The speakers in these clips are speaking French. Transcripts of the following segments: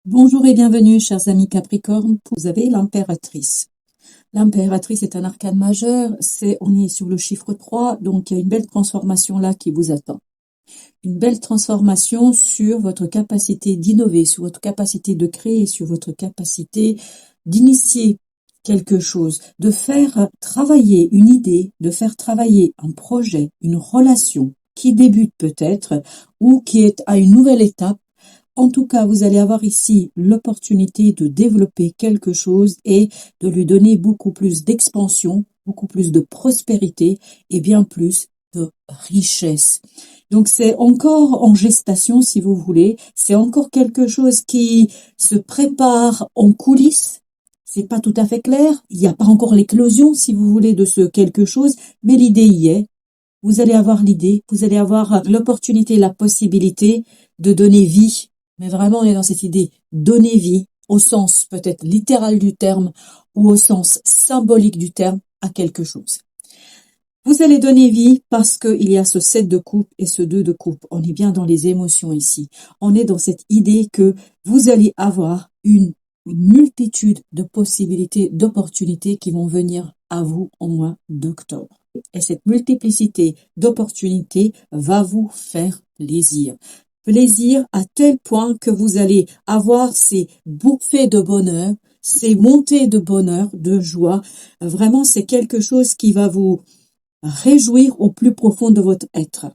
Bonjour et bienvenue, chers amis Capricorne. Vous avez l'impératrice. L'impératrice est un arcane majeur. On est sur le chiffre 3, donc il y a une belle transformation là qui vous attend. Une belle transformation sur votre capacité d'innover, sur votre capacité de créer, sur votre capacité d'initier quelque chose, de faire travailler une idée, de faire travailler un projet, une relation qui débute peut-être ou qui est à une nouvelle étape. En tout cas, vous allez avoir ici l'opportunité de développer quelque chose et de lui donner beaucoup plus d'expansion, beaucoup plus de prospérité et bien plus de richesse. Donc c'est encore en gestation, si vous voulez. C'est encore quelque chose qui se prépare en coulisses. C'est pas tout à fait clair. Il n'y a pas encore l'éclosion, si vous voulez, de ce quelque chose, mais l'idée y est. Vous allez avoir l'idée, vous allez avoir l'opportunité, la possibilité de donner vie. Mais vraiment, on est dans cette idée, donner vie, au sens peut-être littéral du terme, ou au sens symbolique du terme, à quelque chose. Vous allez donner vie parce qu'il y a ce 7 de coupe et ce 2 de coupe. On est bien dans les émotions ici. On est dans cette idée que vous allez avoir une multitude de possibilités, d'opportunités qui vont venir à vous au mois d'octobre. Et cette multiplicité d'opportunités va vous faire plaisir. Plaisir à tel point que vous allez avoir ces bouffées de bonheur, ces montées de bonheur, de joie. Vraiment, c'est quelque chose qui va vous réjouir au plus profond de votre être.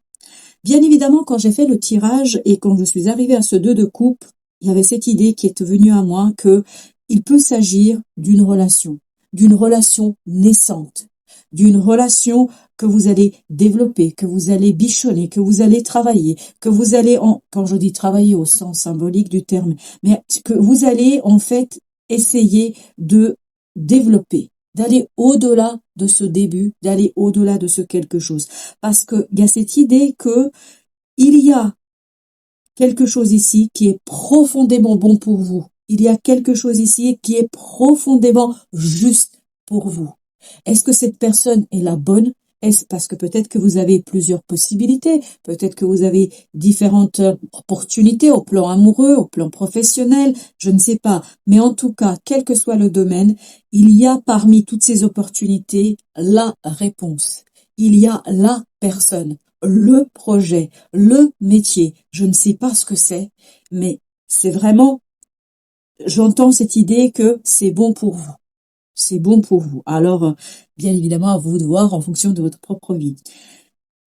Bien évidemment, quand j'ai fait le tirage et quand je suis arrivée à ce 2 de coupe, il y avait cette idée qui est venue à moi que il peut s'agir d'une relation naissante, d'une relation que vous allez développer, que vous allez bichonner, que vous allez travailler, que vous allez, quand je dis travailler au sens symbolique du terme, mais que vous allez en fait essayer de développer, d'aller au-delà de ce début, d'aller au-delà de ce quelque chose. Parce que il y a cette idée que il y a quelque chose ici qui est profondément bon pour vous. Il y a quelque chose ici qui est profondément juste pour vous. Est-ce que cette personne est la bonne? Est-ce parce que peut-être que vous avez plusieurs possibilités, peut-être que vous avez différentes opportunités au plan amoureux, au plan professionnel, je ne sais pas. Mais en tout cas, quel que soit le domaine, il y a parmi toutes ces opportunités la réponse. Il y a la personne, le projet, le métier. Je ne sais pas ce que c'est, mais c'est vraiment, j'entends cette idée que c'est bon pour vous. C'est bon pour vous. Alors, bien évidemment, à vous de voir en fonction de votre propre vie.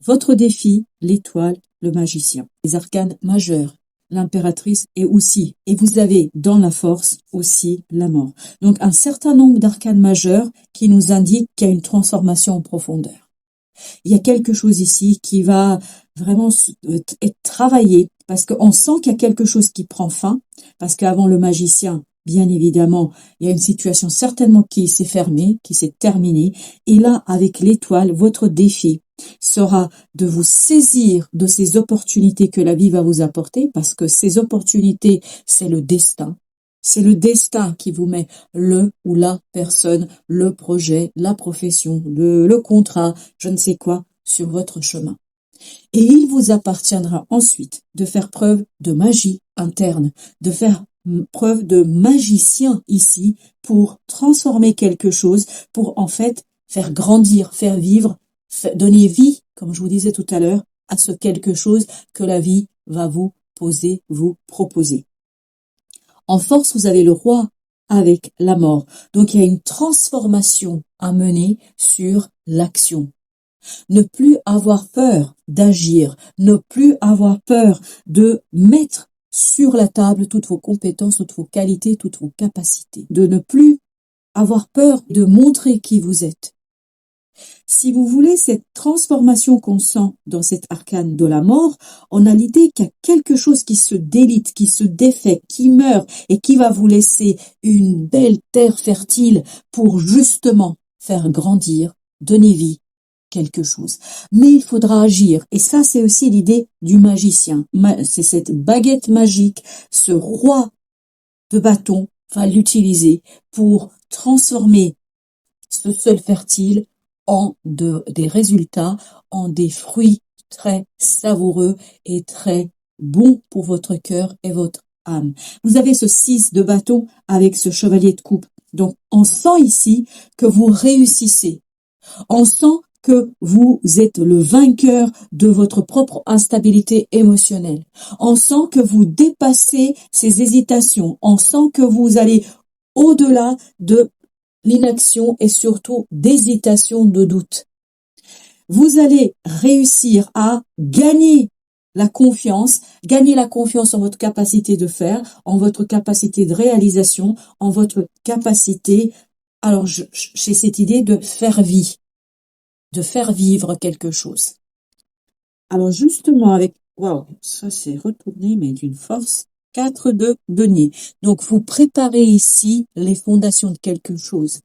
Votre défi, l'étoile, le magicien, les arcanes majeurs, l'impératrice et vous avez dans la force aussi la mort. Donc, un certain nombre d'arcanes majeurs qui nous indiquent qu'il y a une transformation en profondeur. Il y a quelque chose ici qui va vraiment être travaillé parce qu'on sent qu'il y a quelque chose qui prend fin, parce qu'avant le magicien, bien évidemment, il y a une situation certainement qui s'est fermée, qui s'est terminée. Et là, avec l'étoile, votre défi sera de vous saisir de ces opportunités que la vie va vous apporter, parce que ces opportunités, c'est le destin. C'est le destin qui vous met le ou la personne, le projet, la profession, le contrat, je ne sais quoi, sur votre chemin. Et il vous appartiendra ensuite de faire preuve de magie interne, de faire preuve de magicien ici pour transformer quelque chose, pour en fait faire grandir, faire vivre, donner vie, comme je vous disais tout à l'heure, à ce quelque chose que la vie va vous poser, vous proposer. En force, vous avez le roi avec la mort. Donc il y a une transformation à mener sur l'action. Ne plus avoir peur d'agir, ne plus avoir peur de mettre sur la table toutes vos compétences, toutes vos qualités, toutes vos capacités, de ne plus avoir peur de montrer qui vous êtes. Si vous voulez cette transformation qu'on sent dans cet arcane de la mort, on a l'idée qu'il y a quelque chose qui se délite, qui se défait, qui meurt et qui va vous laisser une belle terre fertile pour justement faire grandir, donner vie quelque chose. Mais il faudra agir. Et ça, c'est aussi l'idée du magicien. C'est cette baguette magique, ce roi de bâton va l'utiliser pour transformer ce sol fertile en des résultats, en des fruits très savoureux et très bons pour votre cœur et votre âme. Vous avez ce 6 de bâton avec ce chevalier de coupe. Donc, on sent ici que vous réussissez. On sent que vous êtes le vainqueur de votre propre instabilité émotionnelle. On sent que vous dépassez ces hésitations. On sent que vous allez au-delà de l'inaction et surtout d'hésitation, de doute. Vous allez réussir à gagner la confiance en votre capacité de faire, en votre capacité de réalisation, en votre capacité, alors j'ai cette idée de faire vivre quelque chose. Alors justement waouh, ça c'est retourné mais d'une force, 4 de denier. Donc vous préparez ici les fondations de quelque chose.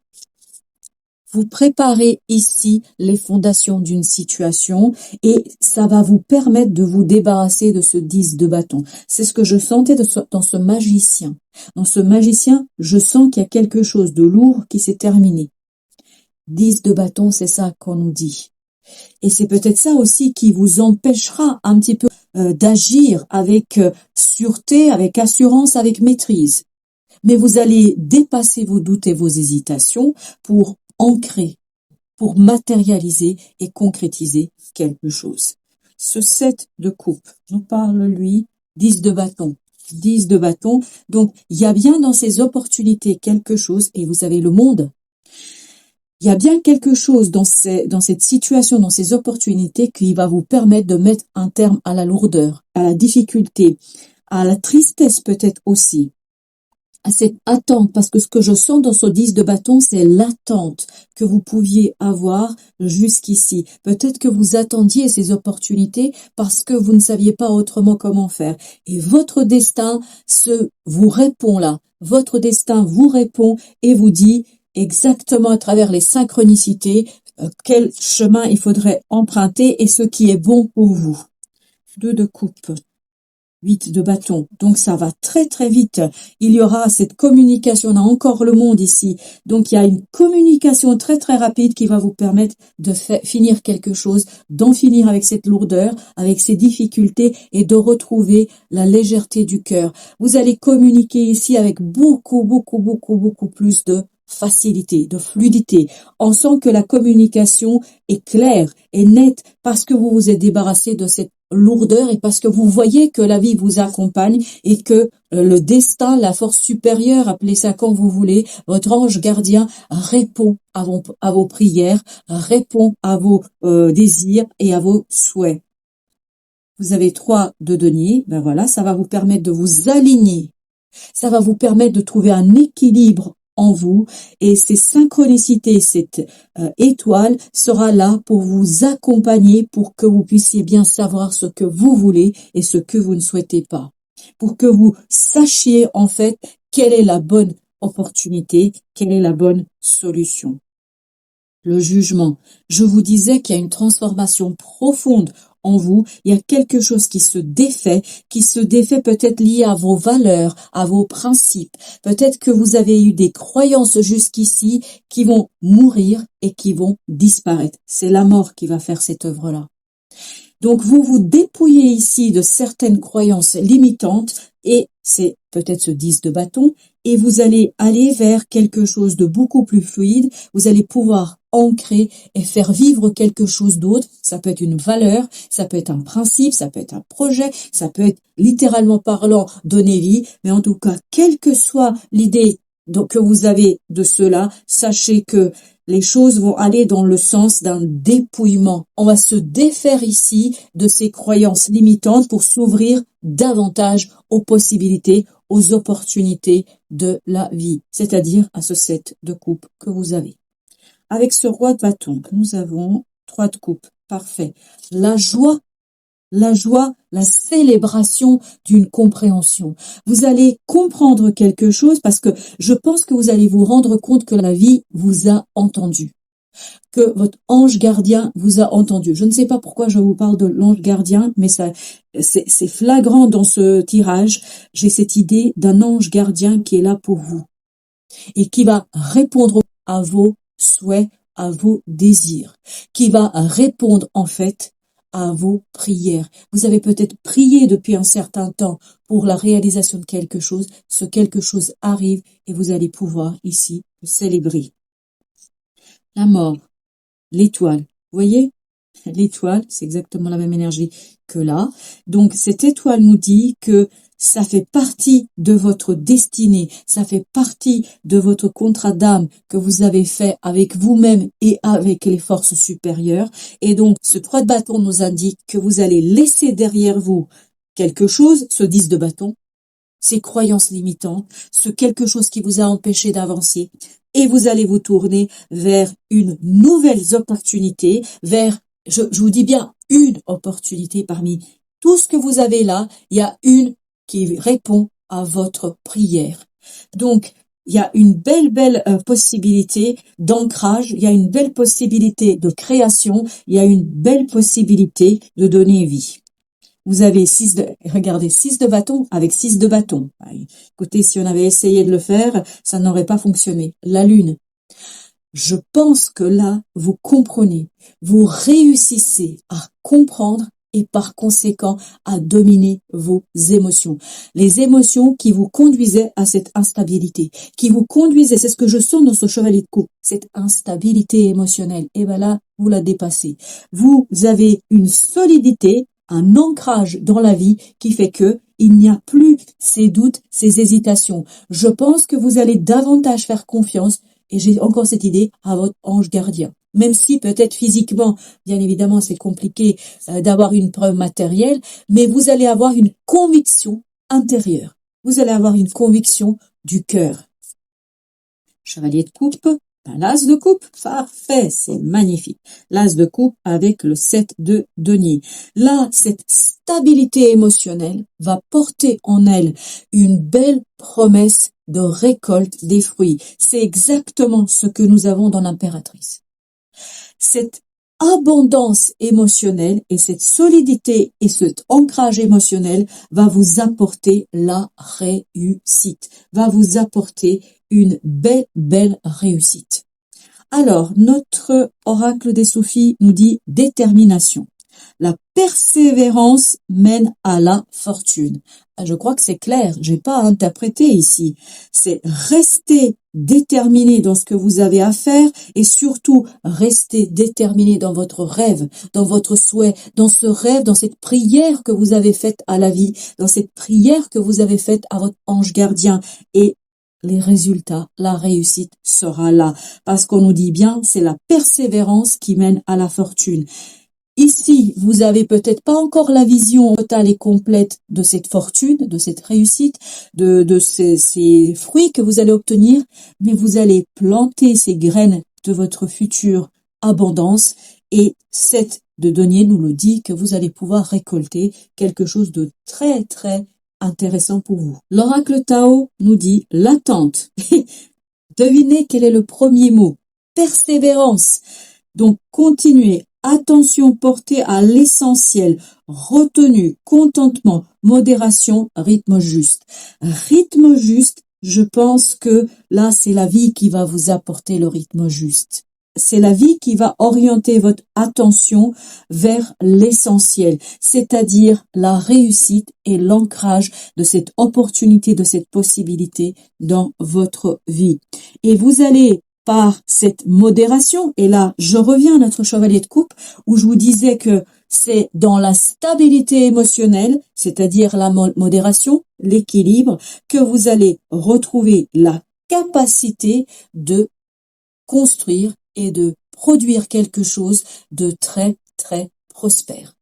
Vous préparez ici les fondations d'une situation et ça va vous permettre de vous débarrasser de ce 10 de bâton. C'est ce que je sentais dans ce magicien. Dans ce magicien, je sens qu'il y a quelque chose de lourd qui s'est terminé. 10 de bâton, c'est ça qu'on nous dit. Et c'est peut-être ça aussi qui vous empêchera un petit peu d'agir avec sûreté, avec assurance, avec maîtrise. Mais vous allez dépasser vos doutes et vos hésitations pour ancrer, pour matérialiser et concrétiser quelque chose. Ce 7 de coupe nous parle, lui, 10 de bâton. 10 de bâton. Donc, il y a bien dans ces opportunités quelque chose, et vous avez le monde. Il y a bien quelque chose dans cette situation, dans ces opportunités qui va vous permettre de mettre un terme à la lourdeur, à la difficulté, à la tristesse peut-être aussi, à cette attente, parce que ce que je sens dans ce 10 de bâton, c'est l'attente que vous pouviez avoir jusqu'ici. Peut-être que vous attendiez ces opportunités parce que vous ne saviez pas autrement comment faire. Et votre destin vous répond là. Votre destin vous répond et vous dit exactement à travers les synchronicités quel chemin il faudrait emprunter et ce qui est bon pour vous. 2 de coupe. 8 de bâton. Donc ça va très très vite. Il y aura cette communication. On a encore le monde ici. Donc il y a une communication très très rapide qui va vous permettre de finir quelque chose, d'en finir avec cette lourdeur, avec ces difficultés et de retrouver la légèreté du cœur. Vous allez communiquer ici avec beaucoup plus de facilité, de fluidité. On sent que la communication est claire et nette parce que vous vous êtes débarrassé de cette lourdeur et parce que vous voyez que la vie vous accompagne et que le destin, la force supérieure, appelez ça comme vous voulez, votre ange gardien répond à vos prières, répond à vos désirs et à vos souhaits. Vous avez 3 de denier, ben voilà, ça va vous permettre de vous aligner, ça va vous permettre de trouver un équilibre en vous et ces synchronicités, cette étoile sera là pour vous accompagner pour que vous puissiez bien savoir ce que vous voulez et ce que vous ne souhaitez pas. Pour que vous sachiez en fait quelle est la bonne opportunité, quelle est la bonne solution. Le jugement. Je vous disais qu'il y a une transformation profonde en vous, il y a quelque chose qui se défait peut-être lié à vos valeurs, à vos principes. Peut-être que vous avez eu des croyances jusqu'ici qui vont mourir et qui vont disparaître. C'est la mort qui va faire cette œuvre-là. Donc vous vous dépouillez ici de certaines croyances limitantes et c'est peut-être ce 10 de bâton et vous allez aller vers quelque chose de beaucoup plus fluide. Vous allez pouvoir ancrer et faire vivre quelque chose d'autre. Ça peut être une valeur, ça peut être un principe, ça peut être un projet, ça peut être littéralement parlant donner vie. Mais en tout cas, quelle que soit l'idée que vous avez de cela, sachez que les choses vont aller dans le sens d'un dépouillement. On va se défaire ici de ces croyances limitantes pour s'ouvrir davantage aux possibilités, aux opportunités de la vie, c'est-à-dire à ce 7 de coupe que vous avez. Avec ce roi de bâton, nous avons 3 de coupe. Parfait. La joie, la célébration d'une compréhension. Vous allez comprendre quelque chose parce que je pense que vous allez vous rendre compte que la vie vous a entendu, que votre ange gardien vous a entendu. Je ne sais pas pourquoi je vous parle de l'ange gardien, mais c'est flagrant dans ce tirage. J'ai cette idée d'un ange gardien qui est là pour vous et qui va répondre à vos souhaits, à vos désirs, qui va répondre en fait à vos prières. Vous avez peut-être prié depuis un certain temps pour la réalisation de quelque chose. Ce quelque chose arrive et vous allez pouvoir ici le célébrer. La mort, l'étoile. Vous voyez? L'étoile, c'est exactement la même énergie que là. Donc, cette étoile nous dit que ça fait partie de votre destinée, ça fait partie de votre contrat d'âme que vous avez fait avec vous-même et avec les forces supérieures. Et donc, ce 3 de bâton nous indique que vous allez laisser derrière vous quelque chose, ce 10 de bâton, ces croyances limitantes, ce quelque chose qui vous a empêché d'avancer. Et vous allez vous tourner vers une nouvelle opportunité, vers je vous dis bien une opportunité parmi tout ce que vous avez là, il y a une qui répond à votre prière. Donc, il y a une belle possibilité d'ancrage, il y a une belle possibilité de création, il y a une belle possibilité de donner vie. Vous avez 6 de bâton avec 6 de bâton. Écoutez, si on avait essayé de le faire, ça n'aurait pas fonctionné. La lune. Je pense que là, vous comprenez, vous réussissez à comprendre et par conséquent à dominer vos émotions. Les émotions qui vous conduisaient à cette instabilité, qui vous conduisaient, c'est ce que je sens dans ce chevalier de coupe, cette instabilité émotionnelle. Et ben là, vous la dépassez. Vous avez une solidité, un ancrage dans la vie qui fait que il n'y a plus ces doutes, ces hésitations. Je pense que vous allez davantage faire confiance. Et j'ai encore cette idée à votre ange gardien. Même si peut-être physiquement, bien évidemment, c'est compliqué d'avoir une preuve matérielle, mais vous allez avoir une conviction intérieure. Vous allez avoir une conviction du cœur. Chevalier de coupe, l'as de coupe, parfait, c'est magnifique. L'as de coupe avec le 7 de denier. Là, cette stabilité émotionnelle va porter en elle une belle promesse de récolte des fruits. C'est exactement ce que nous avons dans l'impératrice. Cette abondance émotionnelle et cette solidité et cet ancrage émotionnel va vous apporter la réussite, va vous apporter une belle réussite. Alors, notre oracle des Sophies nous dit détermination. La persévérance mène à la fortune. Je crois que c'est clair, j'ai pas à interpréter ici. C'est rester déterminé dans ce que vous avez à faire et surtout rester déterminé dans votre rêve, dans votre souhait, dans ce rêve, dans cette prière que vous avez faite à la vie, dans cette prière que vous avez faite à votre ange gardien. Et les résultats, la réussite sera là. Parce qu'on nous dit bien, c'est la persévérance qui mène à la fortune. Ici, vous avez peut-être pas encore la vision totale et complète de cette fortune, de cette réussite, de ces fruits que vous allez obtenir, mais vous allez planter ces graines de votre future abondance et 7 de denier nous le dit que vous allez pouvoir récolter quelque chose de très intéressant pour vous. L'oracle Tao nous dit l'attente. Devinez quel est le premier mot? Persévérance. Donc continuez. Attention portée à l'essentiel, retenue, contentement, modération, rythme juste. Rythme juste, je pense que là, c'est la vie qui va vous apporter le rythme juste. C'est la vie qui va orienter votre attention vers l'essentiel, c'est-à-dire la réussite et l'ancrage de cette opportunité, de cette possibilité dans votre vie. Et vous allez par cette modération, et là je reviens à notre chevalier de coupe où je vous disais que c'est dans la stabilité émotionnelle, c'est-à-dire la modération, l'équilibre, que vous allez retrouver la capacité de construire et de produire quelque chose de très prospère.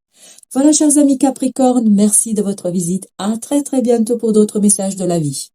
Voilà, chers amis Capricorne, merci de votre visite. À très bientôt pour d'autres messages de la vie.